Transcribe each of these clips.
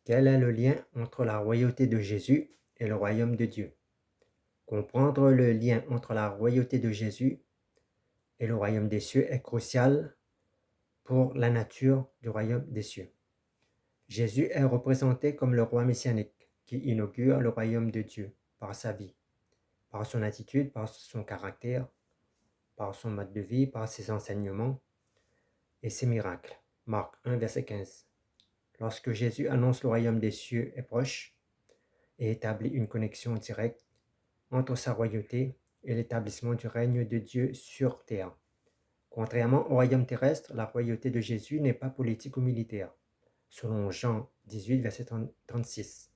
Quel est le lien entre la royauté de Jésus et le royaume de Dieu? Comprendre le lien entre la royauté de Jésus et le royaume des cieux est crucial pour la nature du royaume des cieux. Jésus est représenté comme le roi messianique qui inaugure le royaume de Dieu par sa vie, par son attitude, par son caractère, par son mode de vie, par ses enseignements et ses miracles. Marc 1, verset 15. Lorsque Jésus annonce le royaume des cieux est proche et établit une connexion directe entre sa royauté et l'établissement du règne de Dieu sur terre. Contrairement au royaume terrestre, la royauté de Jésus n'est pas politique ou militaire, selon Jean 18, verset 36.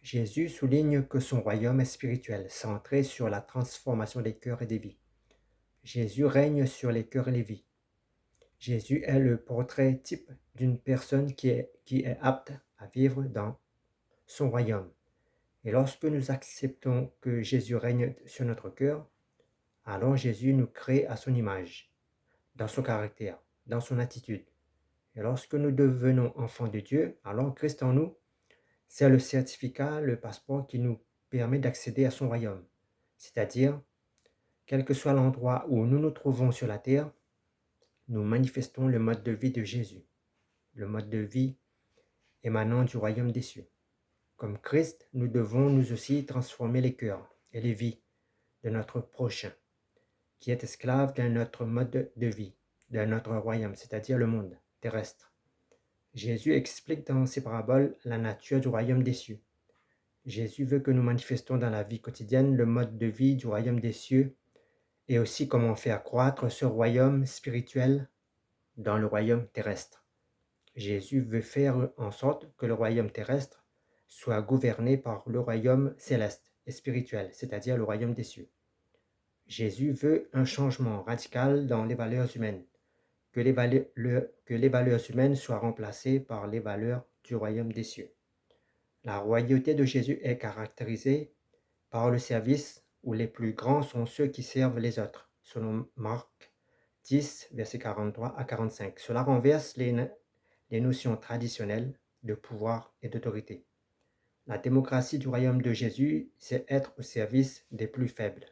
Jésus souligne que son royaume est spirituel, centré sur la transformation des cœurs et des vies. Jésus règne sur les cœurs et les vies. Jésus est le portrait type d'une personne qui est apte à vivre dans son royaume. Et lorsque nous acceptons que Jésus règne sur notre cœur, alors Jésus nous crée à son image, dans son caractère, dans son attitude. Et lorsque nous devenons enfants de Dieu, alors Christ en nous, c'est le certificat, le passeport qui nous permet d'accéder à son royaume. C'est-à-dire, quel que soit l'endroit où nous nous trouvons sur la terre, nous manifestons le mode de vie de Jésus, le mode de vie émanant du royaume des cieux. Comme Christ, nous devons nous aussi transformer les cœurs et les vies de notre prochain, qui est esclave de notre mode de vie, de notre royaume, c'est-à-dire le monde terrestre. Jésus explique dans ses paraboles la nature du royaume des cieux. Jésus veut que nous manifestons dans la vie quotidienne le mode de vie du royaume des cieux et aussi comment faire croître ce royaume spirituel dans le royaume terrestre. Jésus veut faire en sorte que le royaume terrestre soit gouverné par le royaume céleste et spirituel, c'est-à-dire le royaume des cieux. Jésus veut un changement radical dans les valeurs humaines, que les valeurs humaines soient remplacées par les valeurs du royaume des cieux. La royauté de Jésus est caractérisée par le service où les plus grands sont ceux qui servent les autres, selon Marc 10, versets 43 à 45. Cela renverse les notions traditionnelles de pouvoir et d'autorité. La démocratie du royaume de Jésus, c'est être au service des plus faibles,